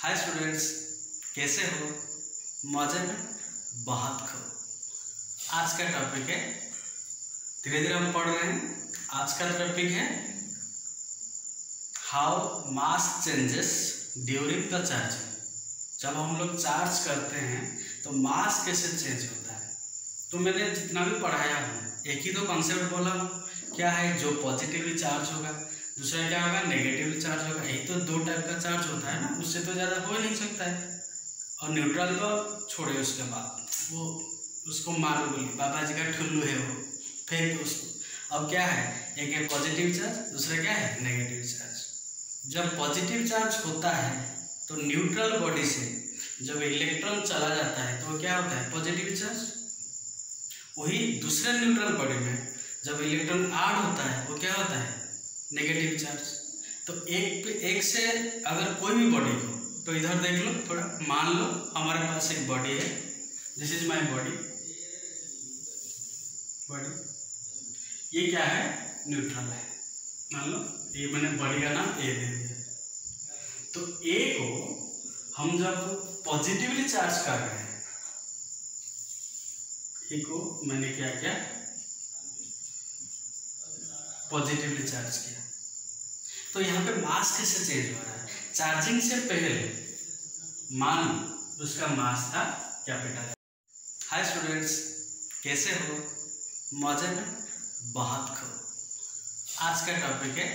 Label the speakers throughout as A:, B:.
A: Hi students, कैसे हो? मजे में? बहुत खूब। आज का टॉपिक है, धीरे धीरे हम पढ़ रहे हैं। आज का टॉपिक है how mass changes during the charging. जब हम लोग चार्ज करते हैं तो मास कैसे चेंज होता है। तो मैंने जितना भी पढ़ाया हूँ, एक ही तो कॉन्सेप्ट बोला हूँ, क्या है, जो पॉजिटिवली चार्ज होगा, दूसरा क्या होगा, नेगेटिवली चार्ज होगा। यही तो दो टाइप का चार्ज होता है ना, उससे तो ज़्यादा हो ही नहीं सकता है। और न्यूट्रल तो छोड़े, उसके बाद वो उसको मारो, बोलिए बाबा जी का ठुल्लू है वो, फेंक दो उसको। अब क्या है, एक है पॉजिटिव चार्ज, दूसरा क्या है, नेगेटिव चार्ज। जब पॉजिटिव चार्ज होता है तो न्यूट्रल बॉडी से जब इलेक्ट्रॉन चला जाता है तो क्या होता है, पॉजिटिव चार्ज। वही दूसरे न्यूट्रल बॉडी में जब इलेक्ट्रॉन ऐड होता है वो क्या होता है, नेगेटिव चार्ज। तो एक से अगर कोई भी बॉडी हो, तो इधर देख लो थोड़ा, मान लो हमारे पास एक बॉडी है, दिस इज माय बॉडी। ये क्या है, न्यूट्रल है। मान लो ये मैंने बॉडी का नाम ए दे दिया। तो ए को हम जब पॉजिटिवली चार्ज कर रहे हैं, ए को मैंने क्या किया, पॉजिटिवली चार्ज किया। तो यहाँ पे मास कैसे चेंज हो रहा है, चार्जिंग से पहले मान उसका मास था कैपिटल। हाय स्टूडेंट्स, कैसे हो? मजे में? बहुत खूब। आज का टॉपिक है,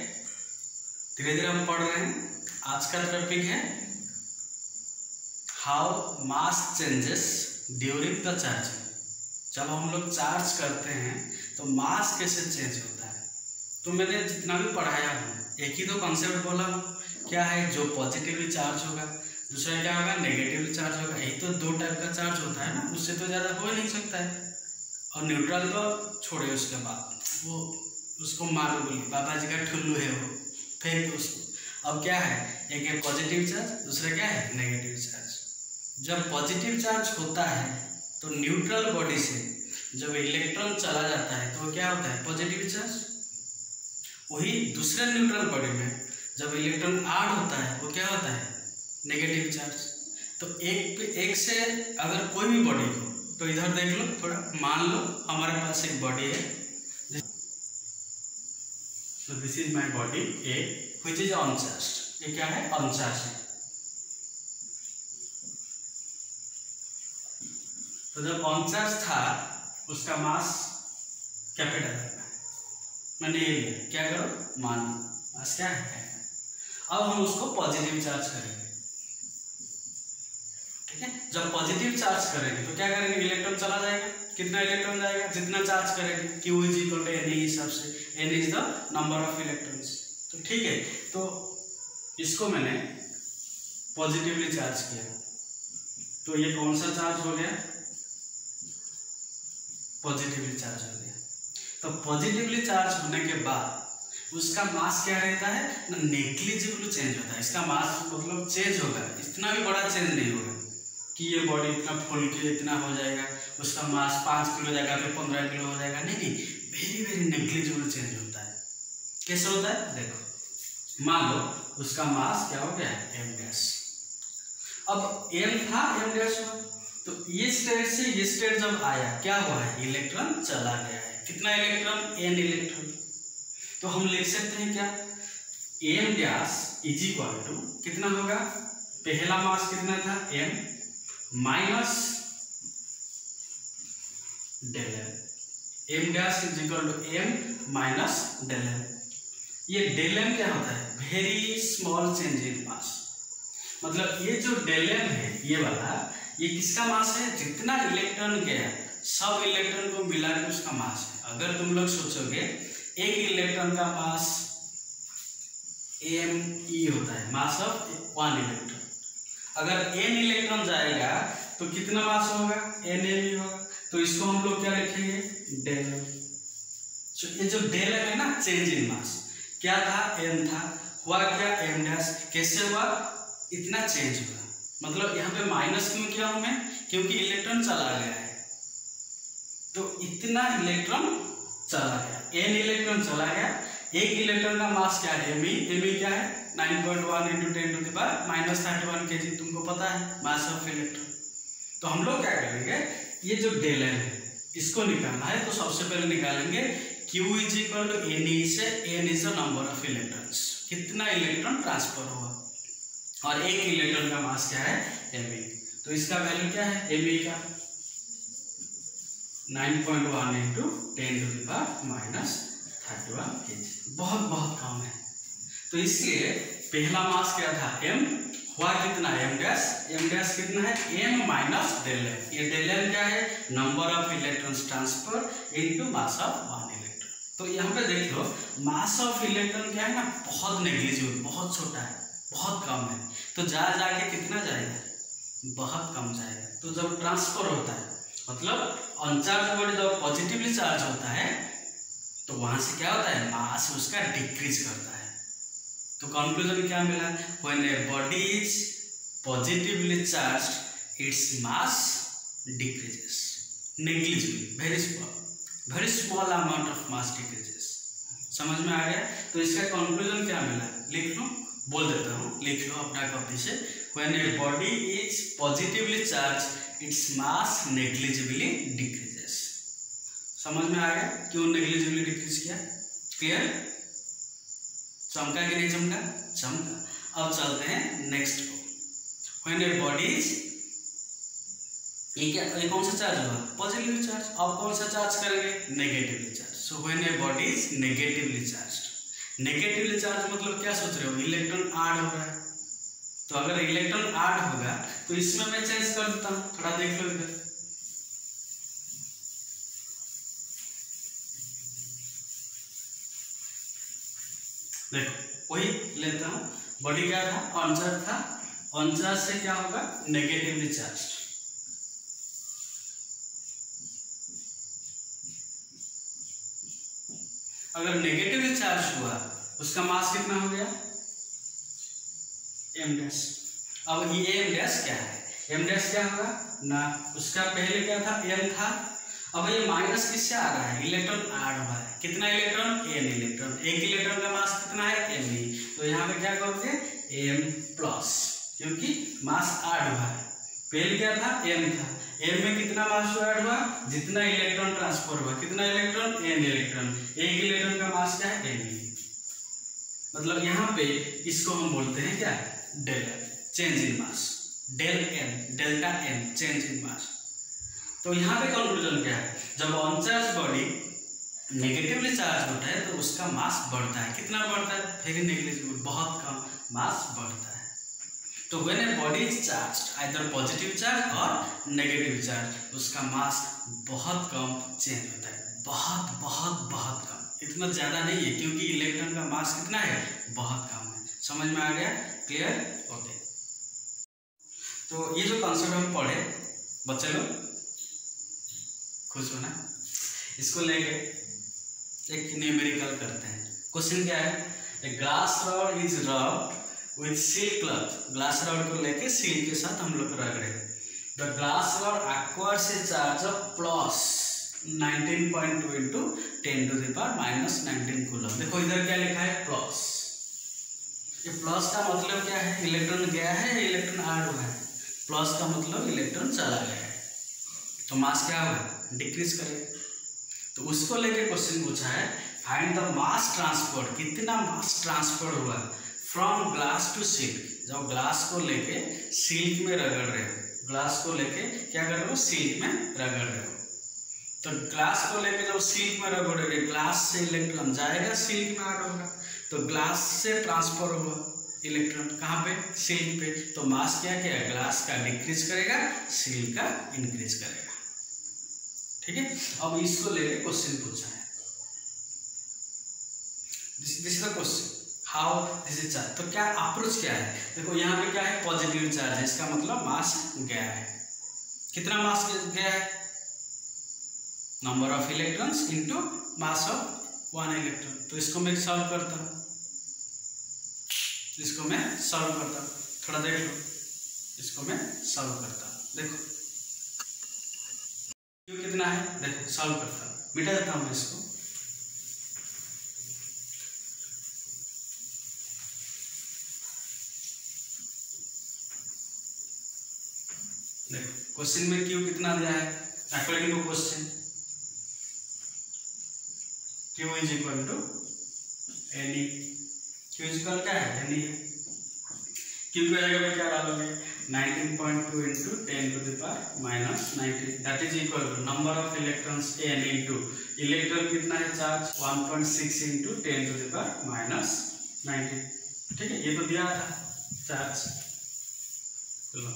A: धीरे धीरे हम पढ़ रहे हैं। आज का टॉपिक है how mass changes during the charging. जब हम लोग चार्ज करते हैं तो मास कैसे चेंज होता है। तो मैंने जितना भी पढ़ाया हूँ, एक ही तो कॉन्सेप्ट बोला हूँ, क्या है, जो पॉजिटिवली चार्ज होगा, दूसरा क्या होगा, नेगेटिवली चार्ज होगा। यही तो दो टाइप का चार्ज होता है ना, उससे तो ज़्यादा हो ही नहीं सकता है। और न्यूट्रल तो छोड़े, उसके बाद वो उसको मारो, बोलिए बाबा जी का ठुल्लू है वो, फेंक दो उसको। अब क्या है, एक है पॉजिटिव चार्ज, दूसरा क्या है, नेगेटिव चार्ज। जब पॉजिटिव चार्ज होता है तो न्यूट्रल बॉडी से जब इलेक्ट्रॉन चला जाता है तो क्या होता है, पॉजिटिव चार्ज। वही दूसरे न्यूट्रल बॉडी में जब इलेक्ट्रॉन ऐड होता है वो क्या होता है, नेगेटिव चार्ज। तो एक से अगर कोई भी बॉडी हो, तो इधर देख लो थोड़ा, मान लो हमारे पास एक बॉडी है, so this is my body A which is uncharged। ये क्या है, अनचार्ज है। तो जब अनचार्ज था उसका मास कैपिटल है, मैंने ये लिया, क्या करो, मान मास क्या है। अब हम उसको पॉजिटिव चार्ज करेंगे, ठीक है। जब पॉजिटिव चार्ज करेंगे तो क्या करेंगे, इलेक्ट्रॉन चला जाएगा। कितना इलेक्ट्रॉन जाएगा, जितना चार्ज करेंगे, Q is equal to N हिसाब से, N is the number of electrons. तो ठीक है, तो इसको मैंने पॉजिटिवली चार्ज किया, तो ये कौन सा चार्ज हो गया, पॉजिटिवली चार्ज हो गया। तो पॉजिटिवली चार्ज होने के बाद उसका मास क्या रहता है ना, नेग्लिजिबल चेंज होता है। इसका मास मतलब चेंज होगा, इतना भी बड़ा चेंज नहीं होगा कि ये बॉडी इतना फूल के इतना हो जाएगा, उसका मास 5 किलो जाएगा फिर 15 किलो हो जाएगा, नहीं, वेरी वेरी नेग्लिजिबल चेंज होता है। कैसे होता है, देखो, मान लो उसका मास क्या हो गया, m डैश। अब m था, m डैश हुआ, तो ये स्टेट से ये स्टेट जब आया, क्या हुआ है, इलेक्ट्रॉन चला गया है। कितना इलेक्ट्रॉन, n इलेक्ट्रॉन। तो हम लिख सकते हैं क्या, m dash is equal to कितना होगा, पहला मास कितना था, m minus del m dash is equal to m minus del m। ये डेल m क्या होता है, very small change in mass. मतलब ये जो डेल m है, ये वाला, ये किसका मास है, जितना इलेक्ट्रॉन गया सब इलेक्ट्रॉन को मिला के उसका मास है। अगर तुम लोग सोचोगे एक इलेक्ट्रॉन का मास me होता है, मास ऑफ 1 इलेक्ट्रॉन। अगर n इलेक्ट्रॉन जाएगा तो कितना मास होगा, nme होगा। तो इसको हम लोग क्या लिखेंगे, डेल m। तो ये जो डेल m है ना, चेंज इन मास, क्या था, m था, हुआ क्या, m डैश। कैसे हुआ, इतना चेंज हुआ। मतलब यहाँ पे माइनस क्यों किया हूं मैं, क्योंकि इलेक्ट्रॉन चला गया है, तो इतना इलेक्ट्रॉन चला गया, n इलेक्ट्रॉन चला गया। एक इलेक्ट्रॉन का मास क्या है, me क्या है, 9.1 × 10⁻³ kg, तुमको पता है मास ऑफ इलेक्ट्रॉन। तो हम लोग क्या करेंगे, ये जो डेल एन है इसको निकालना है। तो सबसे पहले निकालेंगे Q = Ne से n is the number of electrons, कितना इलेक्ट्रॉन ट्रांसफर हुआ, और एक इलेक्ट्रॉन का मास क्या है Me। तो इसका वैल्यू क्या है Me का 9.1 × 10⁻³ kg, बहुत कम है। तो इसलिए पहला मास क्या था m, हुआ कितना m डैश कितना है m माइनस डेल एन। ये डेल एन क्या है, number of electrons transfer into mass of 1 electron. तो यहाँ पे देख लो मास ऑफ इलेक्ट्रॉन क्या है ना, बहुत नेग्लिजिबल, बहुत छोटा है, बहुत कम है। तो जाके कितना जाएगा, बहुत कम जाएगा। तो जब ट्रांसफर होता है मतलब अनचार्ज बॉडी जब पॉजिटिवली चार्ज होता है तो वहां से क्या होता है, मास उसका डिक्रीज करता है। तो कंक्लूजन क्या मिला, when a body is positively charged its mass decreases negligibly, very small amount of mass decreases. समझ में आ गया। तो इसका कंक्लूजन क्या मिला, लिख लो, बोल देता हूँ, लिख लो अपना कॉपी से। When a body is positively charged its mass negligibly decreases. समझ में आ गया क्यों नेग्लिजिबली डिक्रीज किया, क्लियर। चमका कि नहीं चमका, चमका। अब चलते हैं नेक्स्ट को। व्हेन ए बॉडी इज, ये कौन सा चार्ज हुआ, पॉजिटिवली चार्ज। अब कौन सा चार्ज करेंगे, negatively charge. So when a body is negatively charge, negatively charge मतलब क्या सोच रहे हो, इलेक्ट्रॉन ऐड हो रहा है। तो अगर इलेक्ट्रॉन ऐड होगा तो इसमें मैं चेंज कर देता हूं, थोड़ा देख लो इधर। देखो वही लेता हूं, बॉडी क्या था, अनचार्ज था, अनचार्ज से क्या होगा, नेगेटिवली चार्ज। अगर नेगेटिवली चार्ज हुआ उसका मास कितना हो गया, m डैश। अब ये m डैश क्या है, m डैश क्या होगा ना, उसका पहले क्या था m था, अब ये माइनस किससे आ रहा है, इलेक्ट्रॉन ऐड हुआ है। कितना इलेक्ट्रॉन, n इलेक्ट्रॉन। एक इलेक्ट्रॉन का मास कितना है me, तो यहाँ पे क्या करोगे m प्लस, क्योंकि मास ऐड हुआ है। पहले क्या था m था, m में कितना मास ऐड हुआ, जितना इलेक्ट्रॉन ट्रांसफर हुआ, कितना इलेक्ट्रॉन, n इलेक्ट्रॉन। एक इलेक्ट्रॉन का मास क्या है me, मतलब यहाँ पे इसको हम बोलते हैं क्या, del n, change in mass, del n, delta n, change in mass. तो यहाँ पे कंक्लूजन क्या है, जब अनचार्ज बॉडी नेगेटिवली चार्ज होता है तो उसका मास बढ़ता है। कितना बढ़ता है, वेरी नेग्लिजिबल, बहुत कम मास बढ़ता है। तो when a body is charged either positive charge और नेगेटिव चार्ज, उसका मास बहुत कम चेंज होता है, बहुत कम, इतना ज्यादा नहीं है, क्योंकि इलेक्ट्रॉन का मास कितना है, बहुत कम है। समझ में आ गया, क्लियर, ओके। तो ये जो कॉन्सेप्ट हम पढ़े बच्चे लोग खुश होना, इसको लेके एक न्यूमेरिकल करते हैं। क्वेश्चन क्या है, a glass rod is rubbed with silk cloth. Glass rod को लेके सिल्क के साथ हम लोग रगड़े। The glass rod acquires A charge of plus 19.2 into 10⁻⁻19 coulomb. देखो इधर क्या लिखा है, प्लस। ये प्लस का मतलब क्या है, इलेक्ट्रॉन गया है, इलेक्ट्रॉन ऐड हुआ है। प्लस का मतलब इलेक्ट्रॉन चला गया है, तो मास क्या होगा, डिक्रीज करेगा। तो उसको लेके क्वेश्चन पूछा है, फाइंड द मास ट्रांसफर, कितना मास ट्रांसफर हुआ फ्रॉम ग्लास टू सिल्क। जब ग्लास को लेके सिल्क में रगड़ रहे हो, ग्लास को लेके क्या कर रहे हो, सिल्क में रगड़ रहे हो। तो ग्लास को लेके जब सिल्क में रगड़ोगे, ग्लास से इलेक्ट्रॉन जाएगा, सिल्क में ऐड होगा। तो ग्लास से ट्रांसफर हुआ इलेक्ट्रॉन कहाँ पे, सिल्क पे। तो मास क्या क्या है, ग्लास का डिक्रीज करेगा, सिल्क का इंक्रीज करेगा। ठीक है, अब इसको लेके क्वेश्चन पूछा है, this is the question, how this is charge. तो क्या अप्रोच क्या है, देखो यहाँ पे क्या है, पॉजिटिव चार्ज है, इसका मतलब मास गया है। कितना मास गया है, number of electrons into mass of 1 electron. तो इसको मैं सॉल्व करता हूँ, थोड़ा देख लो, इसको मैं सॉल्व करता हूँ। देखो क्यों कितना है, देखो सॉल्व करता हूँ, मिटा देता हूँ इसको। देखो क्वेश्चन में क्यू कितना दिया है according to question, Q is equal to N E. Q is equal क्या है, एन ई है। क्यू की जगह पे क्या डालोगे, 19.2 into 10 to the power minus 19, that is equal to number of electrons N into electron कितना है charge 1.6 into 10 to the power minus 19। ठीक है, ये तो दिया था चार्ज। चलो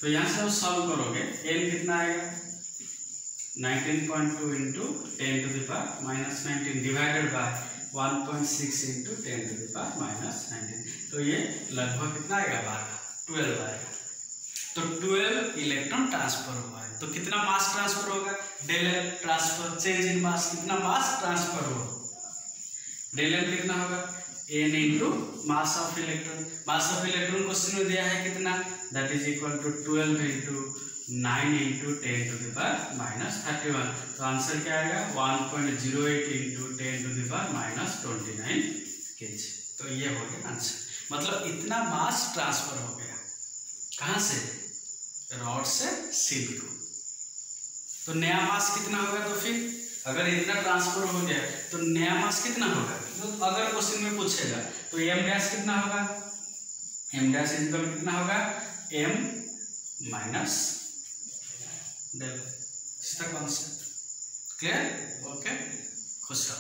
A: तो यहाँ से आप सॉल्व करोगे, एन कितना आएगा 19.2 into 10 to the power minus 19 divided by 1.6 into 10 to the power minus 19, तो ये लगभग कितना आएगा 12 आएगा। तो 12 इलेक्ट्रॉन ट्रांसफर हुआ है। तो कितना मास ट्रांसफर होगा, del l transfer change in mass, कितना मास ट्रांसफर होगा, डेल एल कितना होगा n into mass of electron. Mass of electron question में दिया है कितना, that is equal to 12 into 9 into 10 to the power minus 31, तो आंसर क्या आएगा 1.08 into 10 to the power minus 29 kg। तो ये हो गया आंसर, मतलब इतना मास ट्रांसफर हो गया कहाँ से, रॉड से सिल्क को। तो नया मास कितना होगा, तो फिर अगर इतना ट्रांसफर हो गया तो नया मास कितना होगा, तो अगर क्वेश्चन में पूछेगा तो एम डैश कितना होगा, एम डैश इक्वल कितना होगा एम माइनस डेल। इसका कॉन्सेप्ट क्लियर, ओके, खुश रहो।